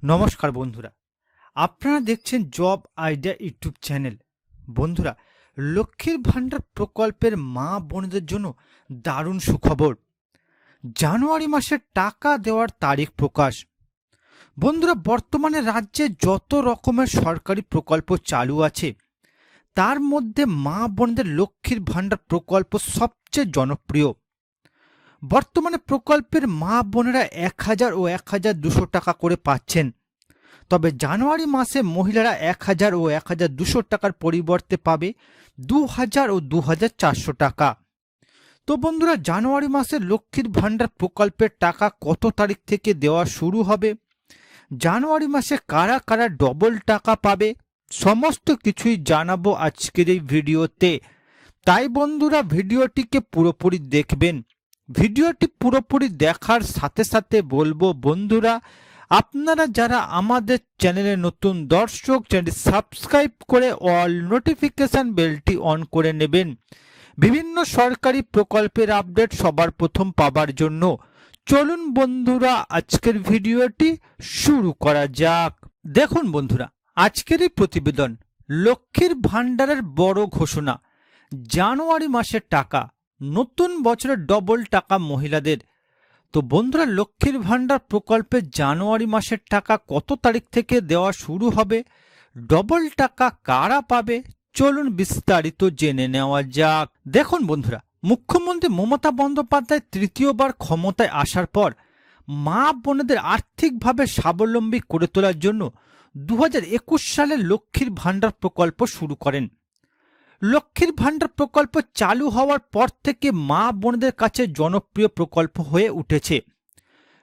নমস্কার বন্ধুরা, আপনারা দেখছেন জব আইডিয়া ইউটিউব চ্যানেল। বন্ধুরা, লক্ষ্মীর ভাণ্ডার প্রকল্পের মা বোনদের জন্য দারুণ সুখবর। জানুয়ারি মাসে টাকা দেওয়ার তারিখ প্রকাশ। বন্ধুরা, বর্তমানে রাজ্যে যত রকমের সরকারি প্রকল্প চালু আছে তার মধ্যে মা বোনদের লক্ষ্মীর ভাণ্ডার প্রকল্প সবচেয়ে জনপ্রিয়। বর্তমানে প্রকল্পের মা বোনেরা 1000 ও 1200 টাকা করে পাচ্ছেন। তবে জানুয়ারি মাসে মহিলারা 1000 ও 1200 টাকার পরিবর্তে পাবে 2000 ও 2400 টাকা। তো বন্ধুরা, জানুয়ারি মাসে লক্ষ্মীর ভাণ্ডার প্রকল্পের টাকা কত তারিখ থেকে দেওয়া শুরু হবে, জানুয়ারি মাসে কারা কারা ডবল টাকা পাবে, সমস্ত কিছুই জানাবো আজকের এই ভিডিওতে। তাই বন্ধুরা, ভিডিওটিকে পুরোপুরি দেখবেন। ভিডিওটি পুরোপুরি দেখার সাথে সাথে বলবো বন্ধুরা, আপনারা যারা আমাদের চ্যানেলে নতুন দর্শক, চ্যানেলটি সাবস্ক্রাইব করে অল নোটিফিকেশন বেলটি অন করে নেবেন বিভিন্ন সরকারি প্রকল্পের আপডেট সবার প্রথম পাবার জন্য। চলুন বন্ধুরা, আজকের ভিডিওটি শুরু করা যাক। দেখুন বন্ধুরা, আজকের এই প্রতিবেদন লক্ষ্মীর ভাণ্ডারের বড় ঘোষণা। জানুয়ারি মাসের টাকা, নতুন বছরের ডবল টাকা মহিলাদের। তো বন্ধুরা, লক্ষ্মীর ভাণ্ডার প্রকল্পে জানুয়ারি মাসের টাকা কত তারিখ থেকে দেওয়া শুরু হবে, ডবল টাকা কারা পাবে, চলুন বিস্তারিত জেনে নেওয়া যাক। দেখুন বন্ধুরা, মুখ্যমন্ত্রী মমতা বন্দ্যোপাধ্যায় তৃতীয়বার ক্ষমতায় আসার পর মা বোনেদের আর্থিকভাবে স্বাবলম্বী করে তোলার জন্য 2021 সালে লক্ষ্মীর ভাণ্ডার প্রকল্প শুরু করেন। লক্ষ্মীর ভাণ্ডার প্রকল্প চালু হওয়ার পর থেকে মা বোনদের কাছে জনপ্রিয় প্রকল্প হয়ে উঠেছে।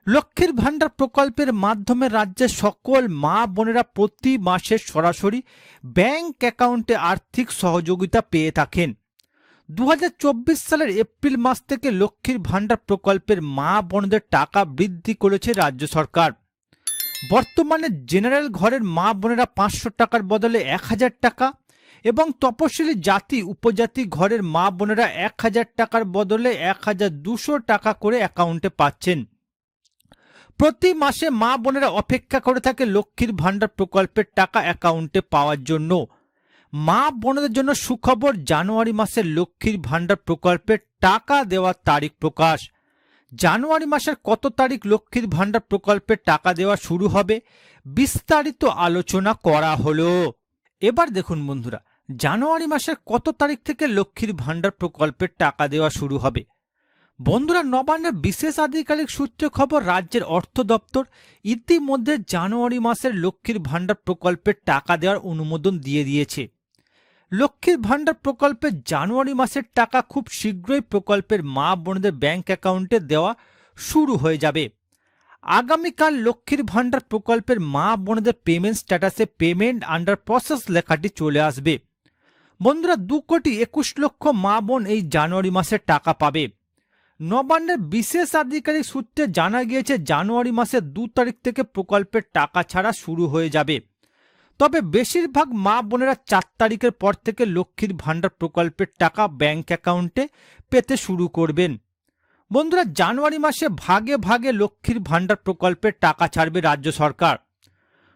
লক্ষ্মীর ভাণ্ডার প্রকল্পের মাধ্যমে রাজ্যের সকল মা বোনেরা প্রতি মাসে সরাসরি ব্যাংক অ্যাকাউন্টে আর্থিক সহযোগিতা পেয়ে থাকেন। 2024 সালের এপ্রিল মাস থেকে লক্ষ্মীর ভাণ্ডার প্রকল্পের মা বোনদের টাকা বৃদ্ধি করেছে রাজ্য সরকার। বর্তমানে জেনারেল ঘরের মা বোনেরা 500 টাকার বদলে 1000 টাকা এবং তপশিলি জাতি উপজাতি ঘরের মা বোনেরা 1000 টাকার বদলে 1200 টাকা করে অ্যাকাউন্টে পাচ্ছেন। প্রতি মাসে মা বোনেরা অপেক্ষা করে থাকে লক্ষ্মীর ভাণ্ডার প্রকল্পের টাকা অ্যাকাউন্টে পাওয়ার জন্য। মা বোনদের জন্য সুখবর, জানুয়ারি মাসে লক্ষ্মীর ভাণ্ডার প্রকল্পের টাকা দেওয়ার তারিখ প্রকাশ। জানুয়ারি মাসের কত তারিখ লক্ষ্মীর ভাণ্ডার প্রকল্পের টাকা দেওয়া শুরু হবে, বিস্তারিত আলোচনা করা হলো। এবার দেখুন বন্ধুরা, জানুয়ারি মাসের কত তারিখ থেকে লক্ষ্মীর ভাণ্ডার প্রকল্পের টাকা দেওয়া শুরু হবে। বন্ধুরা, নবান্নের বিশেষ আধিকারিক সূত্রে খবর, রাজ্যের অর্থ দপ্তর ইতিমধ্যে জানুয়ারি মাসের লক্ষ্মীর ভাণ্ডার প্রকল্পের টাকা দেওয়ার অনুমোদন দিয়ে দিয়েছে। লক্ষ্মীর ভাণ্ডার প্রকল্পে জানুয়ারি মাসের টাকা খুব শীঘ্রই প্রকল্পের মা বোনদের ব্যাংক অ্যাকাউন্টে দেওয়া শুরু হয়ে যাবে। আগামীকাল লক্ষ্মীর ভাণ্ডার প্রকল্পের মা বোনদের পেমেন্ট স্ট্যাটাসে পেমেন্ট আন্ডার প্রসেস লেখাটি চলে আসবে। বন্ধুরা, 2,21,00,000 মা বোন এই জানুয়ারি মাসের টাকা পাবে। নবান্নের বিশেষ আধিকারিক সূত্রে জানা গিয়েছে, জানুয়ারি মাসের 2 তারিখ থেকে প্রকল্পের টাকা ছাড়া শুরু হয়ে যাবে। তবে বেশিরভাগ মা বোনেরা 4 তারিখের পর থেকে লক্ষ্মীর ভাণ্ডার প্রকল্পের টাকা ব্যাংক অ্যাকাউন্টে পেতে শুরু করবেন। বন্ধুরা, জানুয়ারি মাসে ভাগে ভাগে লক্ষ্মীর ভাণ্ডার প্রকল্পের টাকা ছাড়বে রাজ্য সরকার।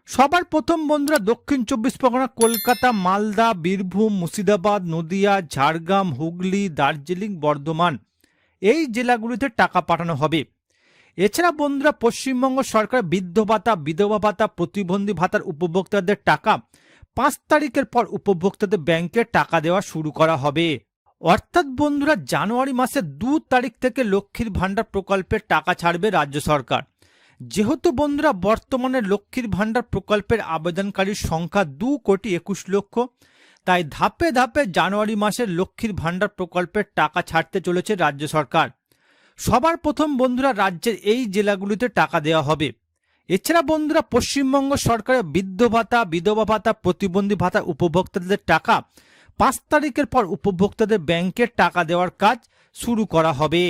সবার প্রথম বন্ধুরা, দক্ষিণ 24 পরগনা, কলকাতা, মালদা, বীরভূম, মুর্শিদাবাদ, নদিয়া, ঝাড়গ্রাম, হুগলি, দার্জিলিং, বর্ধমান এই জেলাগুলিতে টাকা পাঠানো হবে। এছাড়া বন্ধুরা, পশ্চিমবঙ্গ সরকার বৃদ্ধ ভাতা, বিধবা ভাতা, প্রতিবন্ধী ভাতার উপভোক্তাদের টাকা 5 তারিখের পর উপভোক্তাদের ব্যাংকে টাকা দেওয়া শুরু করা হবে। অর্থাৎ বন্ধুরা, জানুয়ারি মাসের 2 তারিখ থেকে লক্ষ্মীর ভাণ্ডার প্রকল্পের টাকা ছাড়বে রাজ্য সরকার। যেহেতু বন্ধুরা, বর্তমানে লক্ষ্মীর ভাণ্ডার প্রকল্পের আবেদনকারীর সংখ্যা 2,21,00,000, তাই ধাপে ধাপে জানুয়ারি মাসের লক্ষ্মীর ভাণ্ডার প্রকল্পের টাকা ছাড়তে চলেছে রাজ্য সরকার। সবার প্রথম বন্ধুরা, রাজ্যের এই জেলাগুলিতে টাকা দেওয়া হবে। এছাড়া বন্ধুরা, পশ্চিমবঙ্গ সরকারের বৃদ্ধ ভাতা, বিধবা ভাতা, প্রতিবন্ধী ভাতা উপভোক্তাদের টাকা 5 তারিখের পর উপভোক্তাদের ব্যাংকে টাকা দেওয়ার কাজ শুরু করা হবে।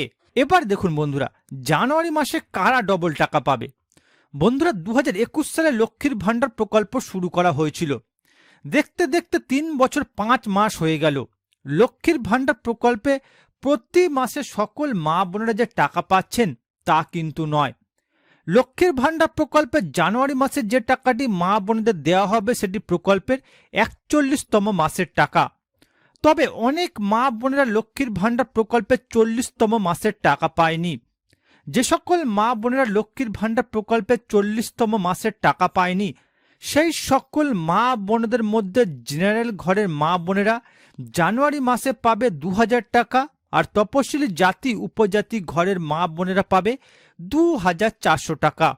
এবার দেখুন বন্ধুরা, জানুয়ারি মাসে কারা ডবল টাকা পাবে। বন্ধুরা, 2021 সালে লক্ষ্মীর ভাণ্ডার প্রকল্প শুরু করা হয়েছিল। দেখতে দেখতে 3 বছর 5 মাস হয়ে গেল। লক্ষ্মীর ভাণ্ডার প্রকল্পে প্রতি মাসে সকল মা বোনেরা যে টাকা পাচ্ছেন তা কিন্তু নয়। লক্ষ্মীর ভাণ্ডার প্রকল্পে জানুয়ারি মাসে যে টাকাটি মা বোনেদের দেওয়া হবে সেটি প্রকল্পের 41তম মাসের টাকা। তবে অনেক মা বোনেরা লক্ষ্মীর ভাণ্ডার প্রকল্পে 40তম মাসের টাকা পায়নি। যে সকল মা বোনেরা লক্ষ্মীর ভাণ্ডার প্রকল্পে 40তম মাসের টাকা পায়নি সেই সকল মা বোনেদের মধ্যে জেনারেল ঘরের মা বোনেরা জানুয়ারি মাসে পাবে 2000 টাকা, আর তপশিলি জাতি উপজাতি ঘরের মা বোনেরা পাবে 2400 টাকা।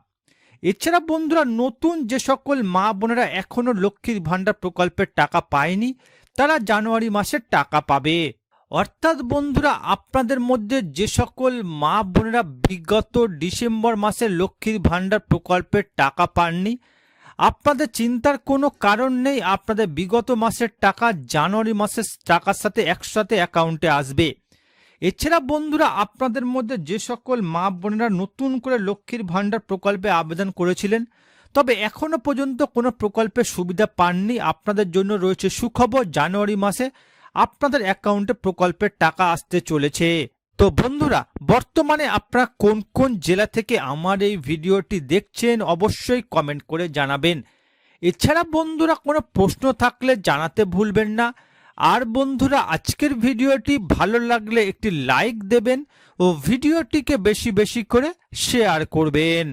এছাড়া বন্ধুরা, নতুন যে সকল মা বোনেরা এখনো লক্ষ্মীর ভাণ্ডার প্রকল্পের টাকা পায়নি তারা জানুয়ারি মাসের টাকা পাবে। অর্থাৎ বন্ধুরা, আপনাদের মধ্যে যে সকল মা বোনেরা বিগত ডিসেম্বর মাসে লক্ষ্মীর ভাণ্ডার প্রকল্পের টাকা পাননি, আপনাদের চিন্তার কোনো কারণ নেই। আপনাদের বিগত মাসের টাকা জানুয়ারি মাসের টাকার সাথে একসাথে অ্যাকাউন্টে আসবে। এছাড়া বন্ধুরা, আপনাদের মধ্যে যে সকল মা বোনেরা নতুন করে লক্ষ্মীর ভাণ্ডার প্রকল্পে আবেদন করেছিলেন তবে এখনো পর্যন্ত কোনো প্রকল্পের সুবিধা পাননি, আপনাদের জন্য রয়েছে সুখবর। জানুয়ারি মাসে আপনাদের অ্যাকাউন্টে প্রকল্পের টাকা আসতে চলেছে। তো বন্ধুরা, বর্তমানে আপনারা কোন কোন জেলা থেকে আমার এই ভিডিওটি দেখছেন অবশ্যই কমেন্ট করে জানাবেন। এছাড়া বন্ধুরা, কোনো প্রশ্ন থাকলে জানাতে ভুলবেন না। আর বন্ধুরা, আজকের ভিডিওটি ভালো লাগলে একটি লাইক দেবেন ও ভিডিওটিকে বেশি বেশি করে শেয়ার করবেন।